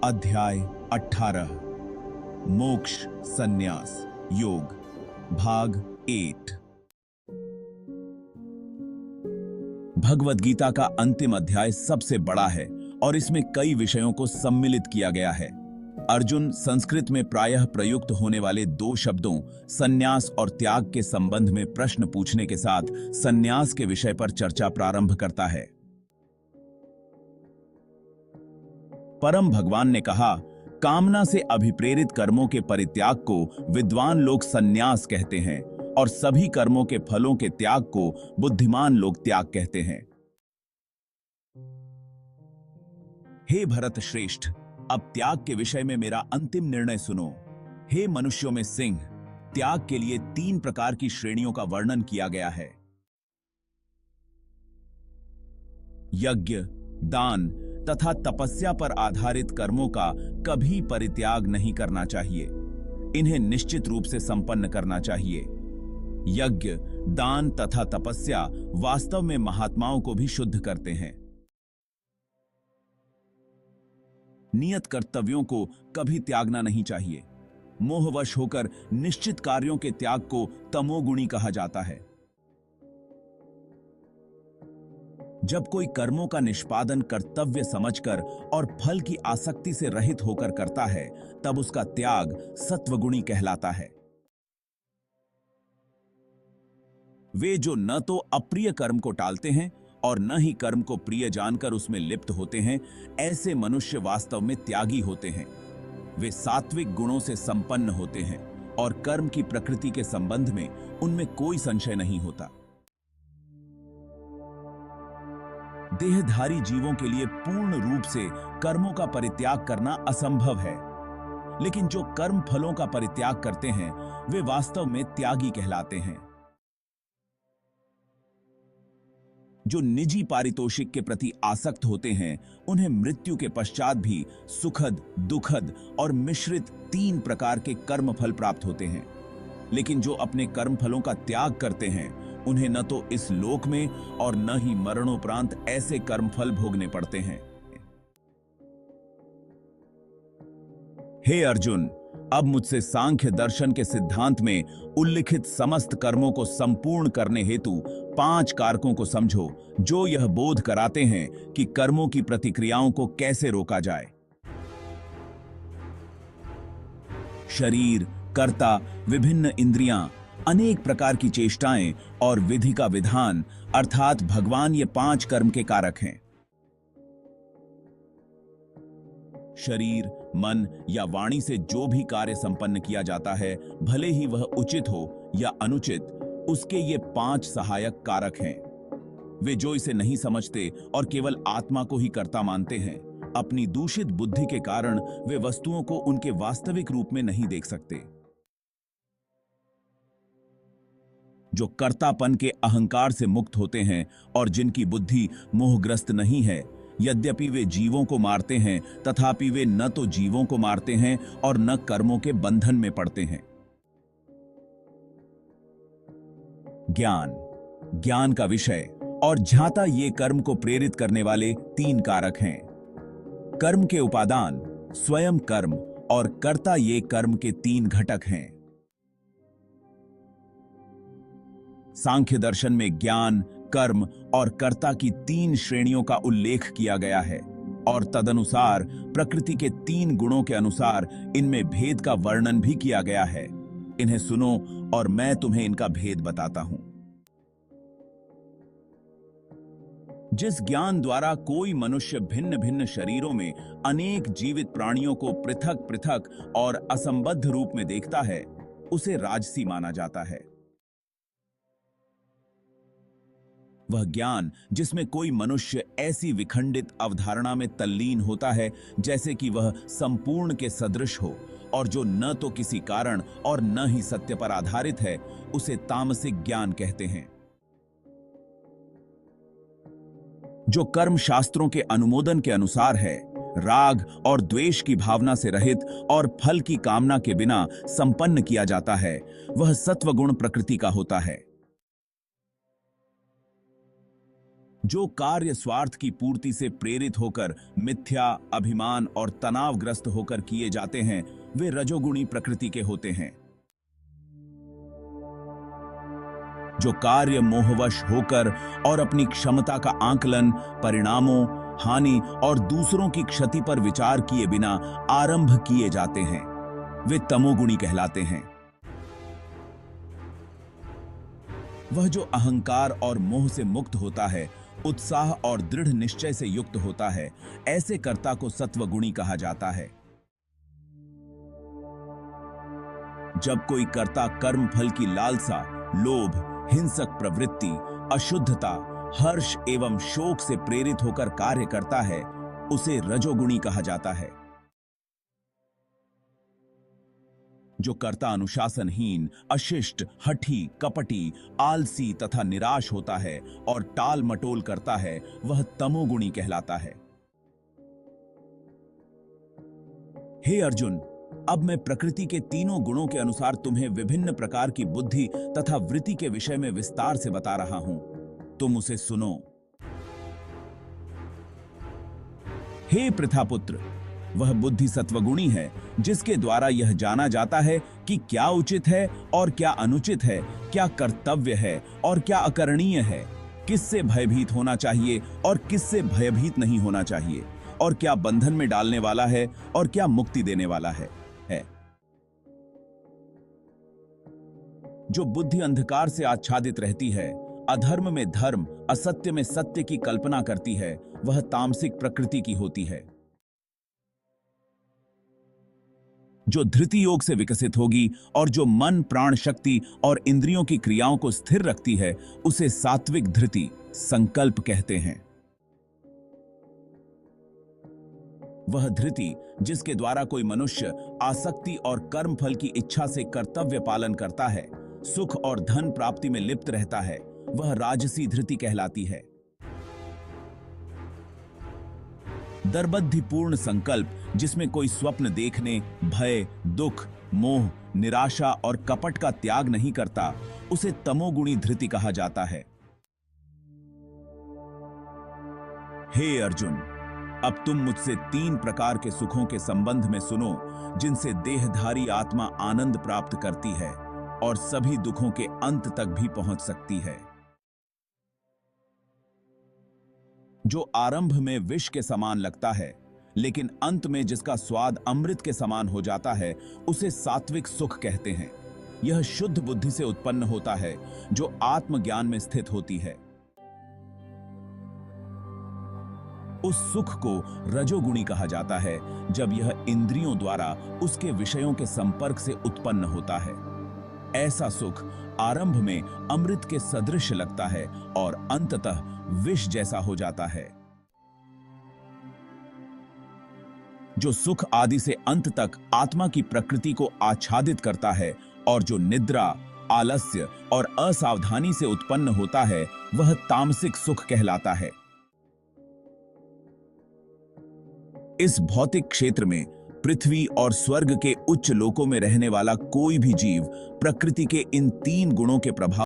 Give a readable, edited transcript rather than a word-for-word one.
अध्याय 18 मोक्ष संन्यास योग भाग 8। भगवद गीता का अंतिम अध्याय सबसे बड़ा है और इसमें कई विषयों को सम्मिलित किया गया है। अर्जुन संस्कृत में प्रायः प्रयुक्त होने वाले दो शब्दों संन्यास और त्याग के संबंध में प्रश्न पूछने के साथ संन्यास के विषय पर चर्चा प्रारंभ करता है। परम भगवान ने कहा, कामना से अभिप्रेरित कर्मों के परित्याग को विद्वान लोग संन्यास कहते हैं और सभी कर्मों के फलों के त्याग को बुद्धिमान लोग त्याग कहते हैं। हे भरत श्रेष्ठ, अब त्याग के विषय में मेरा अंतिम निर्णय सुनो। हे मनुष्यों में सिंह, त्याग के लिए 3 प्रकार की श्रेणियों का वर्णन किया गया है। यज्ञ, दान तथा तपस्या पर आधारित कर्मों का कभी परित्याग नहीं करना चाहिए। इन्हें निश्चित रूप से संपन्न करना चाहिए। यज्ञ, दान तथा तपस्या वास्तव में महात्माओं को भी शुद्ध करते हैं। नियत कर्तव्यों को कभी त्यागना नहीं चाहिए। मोहवश होकर निश्चित कार्यों के त्याग को तमोगुणी कहा जाता है। जब कोई कर्मों का निष्पादन कर्तव्य समझकर और फल की आसक्ति से रहित होकर करता है, तब उसका त्याग सत्वगुणी कहलाता है। वे जो न तो अप्रिय कर्म को टालते हैं और न ही कर्म को प्रिय जानकर उसमें लिप्त होते हैं, ऐसे मनुष्य वास्तव में त्यागी होते हैं। वे सात्विक गुणों से संपन्न होते हैं और कर्म की प्रकृति के संबंध में उनमें कोई संशय नहीं होता। देहधारी जीवों के लिए पूर्ण रूप से कर्मों का परित्याग करना असंभव है, लेकिन जो कर्म फलों का परित्याग करते हैं वे वास्तव में त्यागी कहलाते हैं। जो निजी पारितोषिक के प्रति आसक्त होते हैं, उन्हें मृत्यु के पश्चात भी सुखद, दुखद और मिश्रित 3 प्रकार के कर्म फल प्राप्त होते हैं। लेकिन जो अपने कर्म फलों का त्याग करते हैं, उन्हें न तो इस लोक में और न ही मरणोपरांत ऐसे कर्मफल भोगने पड़ते हैं। हे अर्जुन, अब मुझसे सांख्य दर्शन के सिद्धांत में उल्लिखित समस्त कर्मों को संपूर्ण करने हेतु 5 कारकों को समझो, जो यह बोध कराते हैं कि कर्मों की प्रतिक्रियाओं को कैसे रोका जाए। शरीर, कर्ता, विभिन्न इंद्रियां, अनेक प्रकार की चेष्टाएं और विधि का विधान अर्थात भगवान ये 5 कर्म के कारक हैं। शरीर, मन या वाणी से जो भी कार्य संपन्न किया जाता है, भले ही वह उचित हो या अनुचित, उसके ये 5 सहायक कारक हैं। वे जो इसे नहीं समझते और केवल आत्मा को ही कर्ता मानते हैं, अपनी दूषित बुद्धि के कारण वे वस्तुओं को उनके वास्तविक रूप में नहीं देख सकते। जो कर्तापन के अहंकार से मुक्त होते हैं और जिनकी बुद्धि मोहग्रस्त नहीं है, यद्यपि वे जीवों को मारते हैं, तथापि वे न तो जीवों को मारते हैं और न कर्मों के बंधन में पड़ते हैं। ज्ञान, ज्ञान का विषय और झाता ये कर्म को प्रेरित करने वाले 3 कारक हैं। कर्म के उपादान, स्वयं कर्म और कर्ता ये कर्म के 3 घटक हैं। सांख्य दर्शन में ज्ञान, कर्म और कर्ता की 3 श्रेणियों का उल्लेख किया गया है और तदनुसार प्रकृति के 3 गुणों के अनुसार इनमें भेद का वर्णन भी किया गया है। इन्हें सुनो और मैं तुम्हें इनका भेद बताता हूं। जिस ज्ञान द्वारा कोई मनुष्य भिन्न भिन्न शरीरों में अनेक जीवित प्राणियों को पृथक पृथक और असंबद्ध रूप में देखता है, उसे राजसी माना जाता है। वह ज्ञान जिसमें कोई मनुष्य ऐसी विखंडित अवधारणा में तल्लीन होता है जैसे कि वह संपूर्ण के सदृश हो और जो न तो किसी कारण और न ही सत्य पर आधारित है, उसे तामसिक ज्ञान कहते हैं। जो कर्म शास्त्रों के अनुमोदन के अनुसार है, राग और द्वेष की भावना से रहित और फल की कामना के बिना संपन्न किया जाता है, वह सत्वगुण प्रकृति का होता है। जो कार्य स्वार्थ की पूर्ति से प्रेरित होकर मिथ्या, अभिमान और तनावग्रस्त होकर किए जाते हैं, वे रजोगुणी प्रकृति के होते हैं। जो कार्य मोहवश होकर और अपनी क्षमता का आकलन, परिणामों, हानि और दूसरों की क्षति पर विचार किए बिना आरंभ किए जाते हैं, वे तमोगुणी कहलाते हैं। वह जो अहंकार और मोह से मुक्त होता है, उत्साह और दृढ़ निश्चय से युक्त होता है, ऐसे कर्ता को सत्वगुणी कहा जाता है। जब कोई कर्ता कर्म फल की लालसा, लोभ, हिंसक प्रवृत्ति, अशुद्धता, हर्ष एवं शोक से प्रेरित होकर कार्य करता है, उसे रजोगुणी कहा जाता है। जो कर्ता अनुशासनहीन, अशिष्ट, हठी, कपटी, आलसी तथा निराश होता है और टाल मटोल करता है, वह तमोगुणी कहलाता है। हे अर्जुन, अब मैं प्रकृति के तीनों गुणों के अनुसार तुम्हें विभिन्न प्रकार की बुद्धि तथा वृत्ति के विषय में विस्तार से बता रहा हूं। तुम उसे सुनो। हे पृथापुत्र, वह बुद्धि सत्वगुणी है, जिसके द्वारा यह जाना जाता है कि क्या उचित है और क्या अनुचित है, क्या कर्तव्य है और क्या अकरणीय है, किससे भयभीत होना चाहिए और किससे भयभीत नहीं होना चाहिए, और क्या बंधन में डालने वाला है और क्या मुक्ति देने वाला है। जो बुद्धि अंधकार से आच्छादित रहती है, अधर्म में धर्म, असत्य में सत्य की कल्पना करती है, वह तामसिक प्रकृति की होती है। जो धृति योग से विकसित होगी और जो मन, प्राण शक्ति और इंद्रियों की क्रियाओं को स्थिर रखती है, उसे सात्विक धृति, संकल्प कहते हैं। वह धृति जिसके द्वारा कोई मनुष्य आसक्ति और कर्म फल की इच्छा से कर्तव्य पालन करता है, सुख और धन प्राप्ति में लिप्त रहता है, वह राजसी धृति कहलाती है। दर्बद्धिपूर्ण संकल्प जिसमें कोई स्वप्न देखने, भय, दुख, मोह, निराशा और कपट का त्याग नहीं करता, उसे तमोगुणी धृति कहा जाता है। हे अर्जुन, अब तुम मुझसे 3 प्रकार के सुखों के संबंध में सुनो, जिनसे देहधारी आत्मा आनंद प्राप्त करती है और सभी दुखों के अंत तक भी पहुंच सकती है। जो आरंभ में विष के समान लगता है, लेकिन अंत में जिसका स्वाद अमृत के समान हो जाता है, उसे सात्विक सुख कहते हैं। यह शुद्ध बुद्धि से उत्पन्न होता है, जो आत्मज्ञान में स्थित होती है। उस सुख को रजोगुणी कहा जाता है, जब यह इंद्रियों द्वारा उसके विषयों के संपर्क से उत्पन्न होता है। ऐसा सुख आरंभ में अमृत के सदृश लगता है और अंततः विष जैसा हो जाता है। जो सुख आदि से अंत तक आत्मा की प्रकृति को आच्छादित करता है और जो निद्रा, आलस्य और असावधानी से उत्पन्न होता है, वह तामसिक सुख कहलाता है। इस भौतिक क्षेत्र में पृथ्वी और स्वर्ग के उच्च लोकों में रहने वाला कोई भी जीव प्रकृति के इन 3 गुणों के प्रभाव